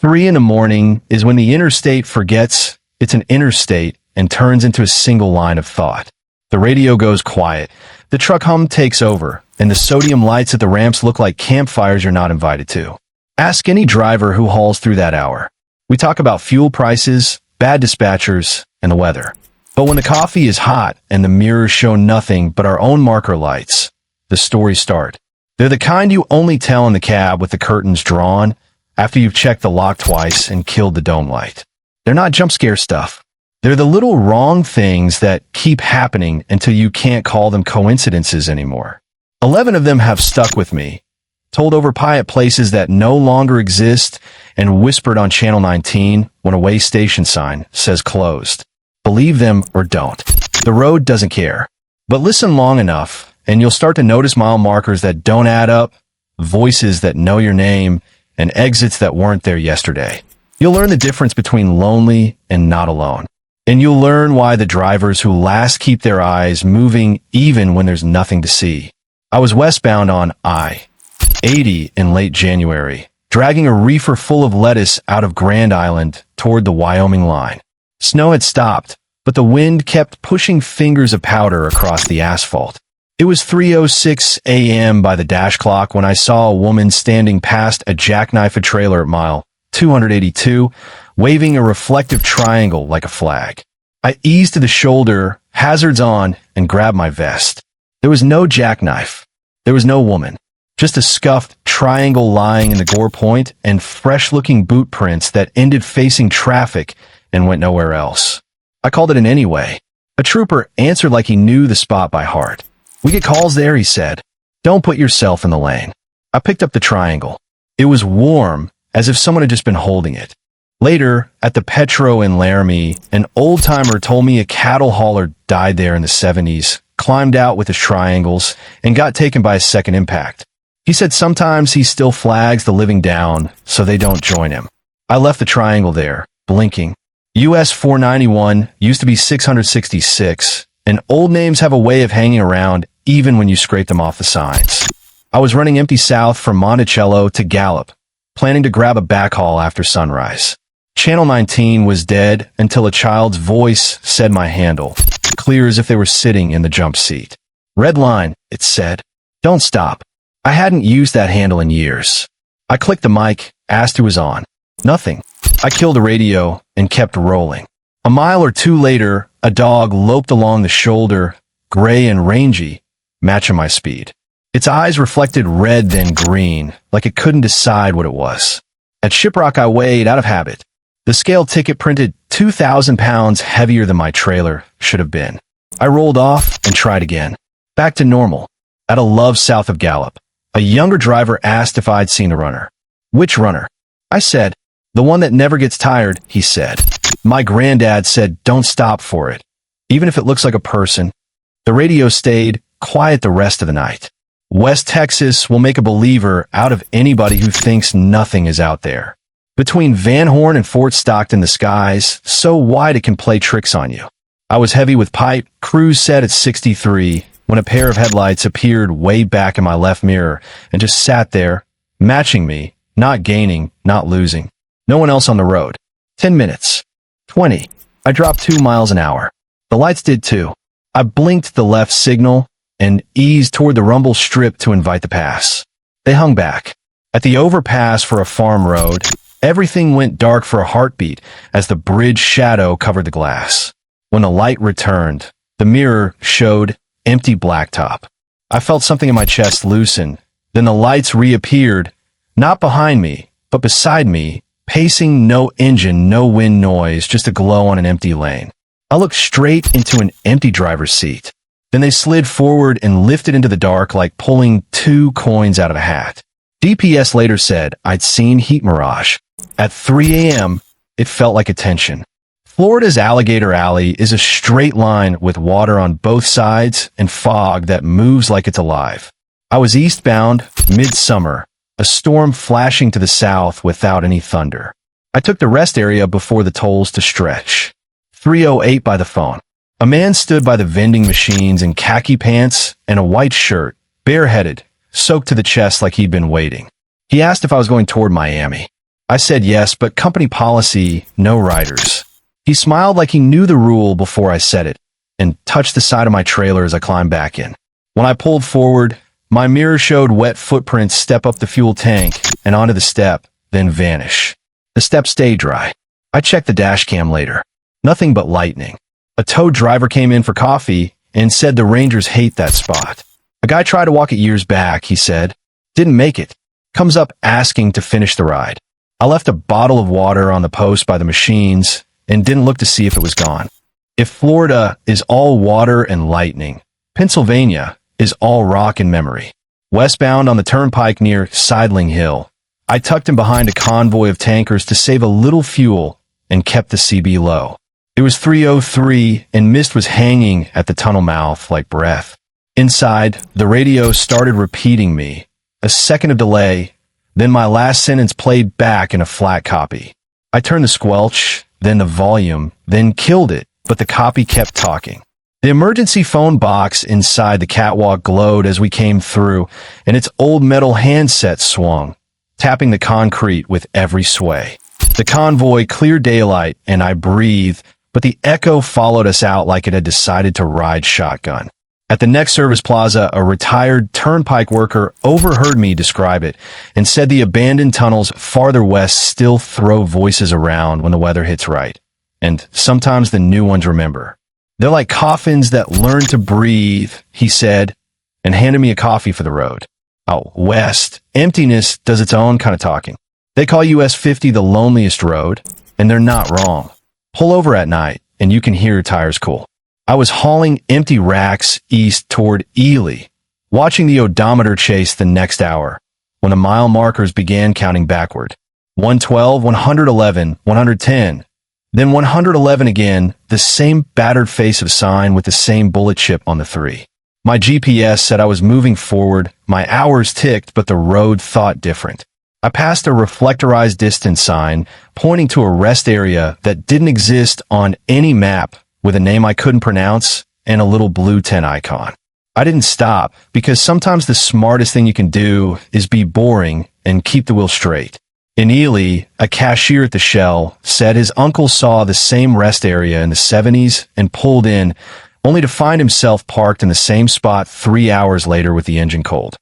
3 in the morning is when the interstate forgets it's an interstate and turns into a single line of thought. The radio goes quiet, the truck hum takes over, and the sodium lights at the ramps look like campfires you're not invited to. Ask any driver who hauls through that hour. We talk about fuel prices, bad dispatchers, and the weather. But when the coffee is hot and the mirrors show nothing but our own marker lights, the stories start. They're the kind you only tell in the cab with the curtains drawn after you've checked the lock twice and killed the dome light. They're not jump scare stuff. They're the little wrong things that keep happening until you can't call them coincidences anymore. 11 of them have stuck with me, told over pie at places that no longer exist, and whispered on Channel 19 when a way station sign says closed. Believe them or don't. The road doesn't care. But listen long enough, and you'll start to notice mile markers that don't add up, voices that know your name, and exits that weren't there yesterday. You'll learn the difference between lonely and not alone. And you'll learn why the drivers who last keep their eyes moving even when there's nothing to see. I was westbound on I-80 in late January, dragging a reefer full of lettuce out of Grand Island toward the Wyoming line. Snow had stopped, but the wind kept pushing fingers of powder across the asphalt. It was 3:06 a.m. by the dash clock when I saw a woman standing past a jackknifed trailer at mile 282, waving a reflective triangle like a flag. I eased to the shoulder, hazards on, and grabbed my vest. There was no jackknife. There was no woman. Just a scuffed triangle lying in the gore point and fresh-looking boot prints that ended facing traffic and went nowhere else. I called it an anyway. A trooper answered like he knew the spot by heart. "We get calls there," he said. "Don't put yourself in the lane." I picked up the triangle. It was warm, as if someone had just been holding it. Later, at the Petro in Laramie, an old-timer told me a cattle hauler died there in the 70s, climbed out with his triangles, and got taken by a second impact. He said sometimes he still flags the living down so they don't join him. I left the triangle there, blinking. US 491 used to be 666, and old names have a way of hanging around even when you scrape them off the signs. I was running empty south from Monticello to Gallup, planning to grab a backhaul after sunrise. Channel 19 was dead until a child's voice said my handle, clear as if they were sitting in the jump seat. "Red line," it said. "Don't stop." I hadn't used that handle in years. I clicked the mic, asked who was on. Nothing. I killed the radio and kept rolling. A mile or two later, a dog loped along the shoulder, gray and rangy, matching my speed. Its eyes reflected red then green, like it couldn't decide what it was. At Shiprock I weighed out of habit. The scale ticket printed 2,000 pounds heavier than my trailer should have been. I rolled off and tried again. Back to normal. At a love south of Gallup, a younger driver asked if I'd seen the runner. "Which runner?" I said. "The one that never gets tired," he said. "My granddad said don't stop for it, even if it looks like a person." The radio stayed quiet the rest of the night. West Texas will make a believer out of anybody who thinks nothing is out there. Between Van Horn and Fort Stockton, the sky's so wide it can play tricks on you. I was heavy with pipe, cruise set at 63, when a pair of headlights appeared way back in my left mirror and just sat there, matching me, not gaining, not losing. No one else on the road. 10 minutes. 20. I dropped 2 miles an hour. The lights did too. I blinked the left signal and eased toward the rumble strip to invite the pass. They hung back. At the overpass for a farm road, everything went dark for a heartbeat as the bridge shadow covered the glass. When the light returned, the mirror showed empty blacktop. I felt something in my chest loosen. Then the lights reappeared, not behind me, but beside me, pacing, no engine, no wind noise, just a glow on an empty lane. I looked straight into an empty driver's seat. Then they slid forward and lifted into the dark like pulling 2 coins out of a hat. DPS later said I'd seen heat mirage. At 3 a.m., it felt like attention. Florida's Alligator Alley is a straight line with water on both sides and fog that moves like it's alive. I was eastbound, midsummer, a storm flashing to the south without any thunder. I took the rest area before the tolls to stretch. 3:08 by the phone. A man stood by the vending machines in khaki pants and a white shirt, bareheaded, soaked to the chest like he'd been waiting. He asked if I was going toward Miami. I said yes, but company policy, no riders. He smiled like he knew the rule before I said it, and touched the side of my trailer as I climbed back in. When I pulled forward, my mirror showed wet footprints step up the fuel tank and onto the step, then vanish. The step stayed dry. I checked the dash cam later. Nothing but lightning. A tow driver came in for coffee and said the Rangers hate that spot. A guy tried to walk it years back, he said. Didn't make it. Comes up asking to finish the ride. I left a bottle of water on the post by the machines and didn't look to see if it was gone. If Florida is all water and lightning, Pennsylvania is all rock and memory. Westbound on the turnpike near Sidling Hill, I tucked in behind a convoy of tankers to save a little fuel and kept the CB low. It was 3:03 and mist was hanging at the tunnel mouth like breath. Inside, the radio started repeating me. A second of delay, then my last sentence played back in a flat copy. I turned the squelch, then the volume, then killed it, but the copy kept talking. The emergency phone box inside the catwalk glowed as we came through, and its old metal handset swung, tapping the concrete with every sway. The convoy cleared daylight, and I breathed, but the echo followed us out like it had decided to ride shotgun. At the next service plaza, a retired turnpike worker overheard me describe it and said the abandoned tunnels farther west still throw voices around when the weather hits right. And sometimes the new ones remember. They're like coffins that learn to breathe, he said, and handed me a coffee for the road. Out west, emptiness does its own kind of talking. They call US 50 the loneliest road, and they're not wrong. Pull over at night, and you can hear your tires cool. I was hauling empty racks east toward Ely, watching the odometer chase the next hour, when the mile markers began counting backward. 112, 111, 110, then 111 again, the same battered face of sign with the same bullet chip on the 3. My GPS said I was moving forward, my hours ticked, but the road thought different. I passed a reflectorized distance sign pointing to a rest area that didn't exist on any map, with a name I couldn't pronounce and a little blue tent icon. I didn't stop because sometimes the smartest thing you can do is be boring and keep the wheel straight. In Ely, a cashier at the Shell said his uncle saw the same rest area in the 70s and pulled in, only to find himself parked in the same spot 3 hours later with the engine cold.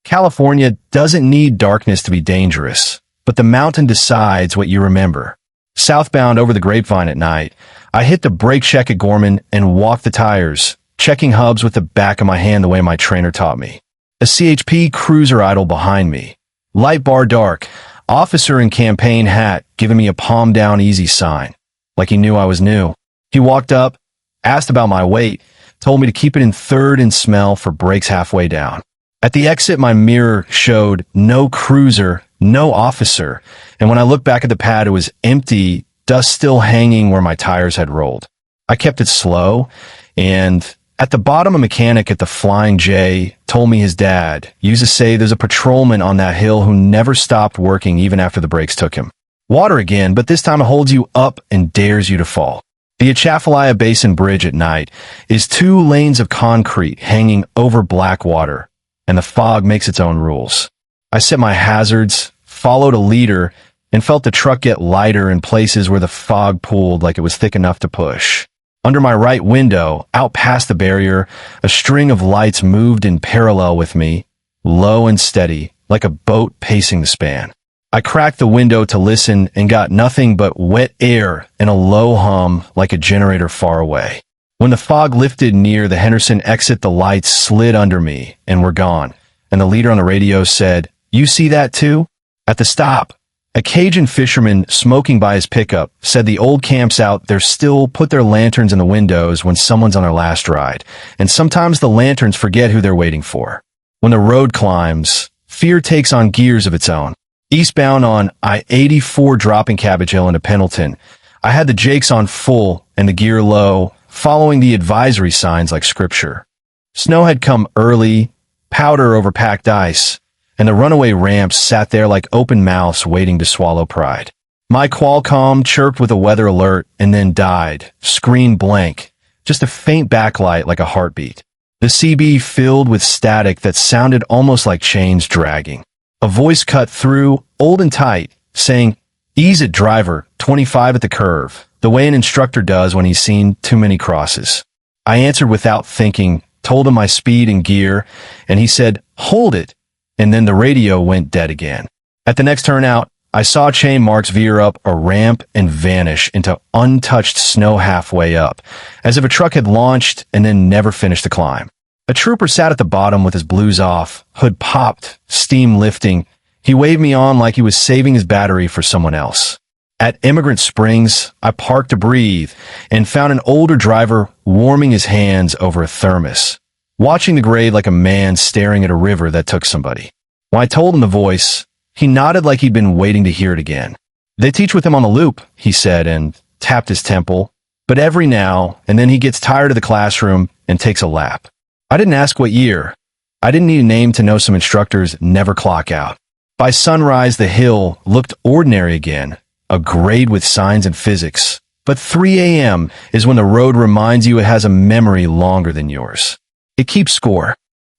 California doesn't need darkness to be dangerous, but the mountain decides what you remember. Southbound over the Grapevine at night, I hit the brake check at Gorman and walked the tires, checking hubs with the back of my hand the way my trainer taught me. A CHP cruiser idle behind me. Light bar dark, officer in campaign hat giving me a palm down easy sign, like he knew I was new. He walked up, asked about my weight, told me to keep it in third and smell for brakes halfway down. At the exit, my mirror showed no cruiser, no officer, and when I looked back at the pad, it was empty, dust still hanging where my tires had rolled. I kept it slow, and at the bottom, a mechanic at the Flying J told me his dad used to say there's a patrolman on that hill who never stopped working even after the brakes took him. Water again, but this time it holds you up and dares you to fall. The Atchafalaya Basin Bridge at night is 2 lanes of concrete hanging over black water, and the fog makes its own rules. I set my hazards, followed a leader, and felt the truck get lighter in places where the fog pooled like it was thick enough to push. Under my right window, out past the barrier, a string of lights moved in parallel with me, low and steady, like a boat pacing the span. I cracked the window to listen and got nothing but wet air and a low hum like a generator far away. When the fog lifted near the Henderson exit, the lights slid under me and were gone, and the leader on the radio said, "You see that too?" At the stop, a Cajun fisherman smoking by his pickup said the old camps out there still put their lanterns in the windows when someone's on their last ride, and sometimes the lanterns forget who they're waiting for. When the road climbs, fear takes on gears of its own. Eastbound on I-84 dropping Cabbage Hill into Pendleton, I had the Jakes on full and the gear low, following the advisory signs like scripture. Snow had come early, powder over packed ice, and the runaway ramps sat there like open mouths waiting to swallow pride. My Qualcomm chirped with a weather alert and then died, screen blank, just a faint backlight like a heartbeat. The CB filled with static that sounded almost like chains dragging. A voice cut through, old and tight, saying, Ease it, driver, 25 at the curve, the way an instructor does when he's seen too many crosses. I answered without thinking, told him my speed and gear, and he said, hold it, and then the radio went dead again. At the next turnout, I saw chain marks veer up a ramp and vanish into untouched snow halfway up, as if a truck had launched and then never finished the climb. A trooper sat at the bottom with his blues off, hood popped, steam lifting. He waved me on like he was saving his battery for someone else. At Immigrant Springs, I parked to breathe and found an older driver warming his hands over a thermos, watching the grade like a man staring at a river that took somebody. When I told him the voice, he nodded like he'd been waiting to hear it again. They teach with him on the loop, he said, and tapped his temple, but every now and then he gets tired of the classroom and takes a lap. I didn't ask what year. I didn't need a name to know some instructors never clock out. By sunrise, the hill looked ordinary again, a grade with signs and physics. But 3 a.m. is when the road reminds you it has a memory longer than yours. It keeps score.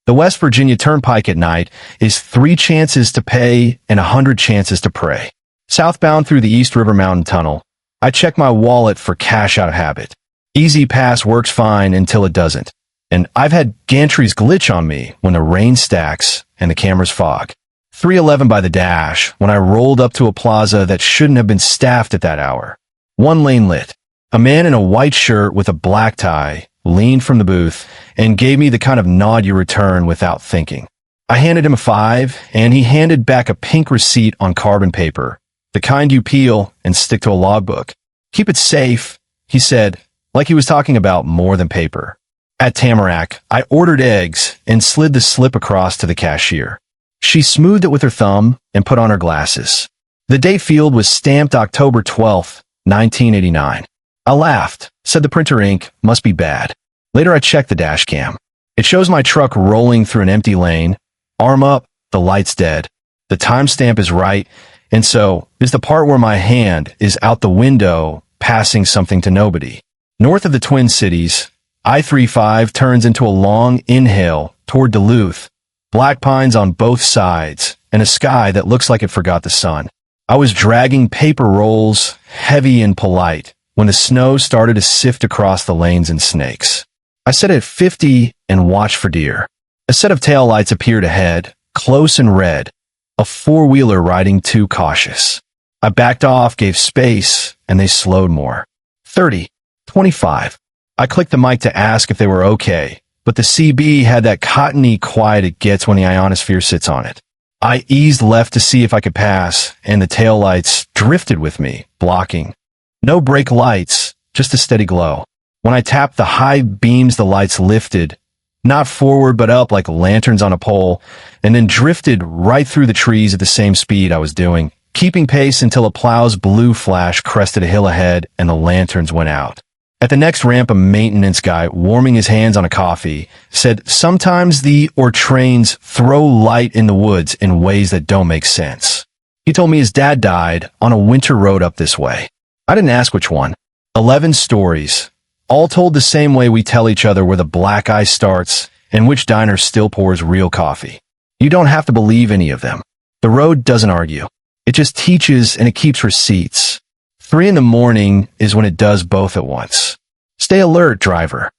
The West Virginia Turnpike at night is 3 chances to pay and 100 chances to pray. Southbound through the East River Mountain Tunnel, I check my wallet for cash out of habit. Easy Pass works fine until it doesn't. And I've had gantries glitch on me when the rain stacks and the cameras fog. 311 by the dash when I rolled up to a plaza that shouldn't have been staffed at that hour. 1 lane lit. A man in a white shirt with a black tie leaned from the booth and gave me the kind of nod you return without thinking. I handed him a 5, and he handed back a pink receipt on carbon paper, the kind you peel and stick to a logbook. Keep it safe, he said, like he was talking about more than paper. At Tamarack, I ordered eggs and slid the slip across to the cashier. She smoothed it with her thumb and put on her glasses. The date field was stamped October 12th, 1989. I laughed, said the printer ink must be bad. Later I checked the dash cam. It shows my truck rolling through an empty lane. Arm up, the light's dead. The timestamp is right, and so is the part where my hand is out the window passing something to nobody. North of the Twin Cities, I-35 turns into a long inhale toward Duluth. Black pines on both sides, and a sky that looks like it forgot the sun. I was dragging paper rolls, heavy and polite, when the snow started to sift across the lanes in snakes. I set at 50 and watched for deer. A set of taillights appeared ahead, close and red, a four-wheeler riding too cautious. I backed off, gave space, and they slowed more. 30, 25. I clicked the mic to ask if they were okay, but the CB had that cottony quiet it gets when the ionosphere sits on it. I eased left to see if I could pass, and the taillights drifted with me, blocking. No brake lights, just a steady glow. When I tapped the high beams, the lights lifted, not forward but up like lanterns on a pole, and then drifted right through the trees at the same speed I was doing, keeping pace until a plow's blue flash crested a hill ahead and the lanterns went out. At the next ramp, a maintenance guy, warming his hands on a coffee, said sometimes trains throw light in the woods in ways that don't make sense. He told me his dad died on a winter road up this way. I didn't ask which one. 11 stories, all told the same way we tell each other where the black eye starts and which diner still pours real coffee. You don't have to believe any of them. The road doesn't argue. It just teaches and it keeps receipts. 3 in the morning is when it does both at once. Stay alert, driver.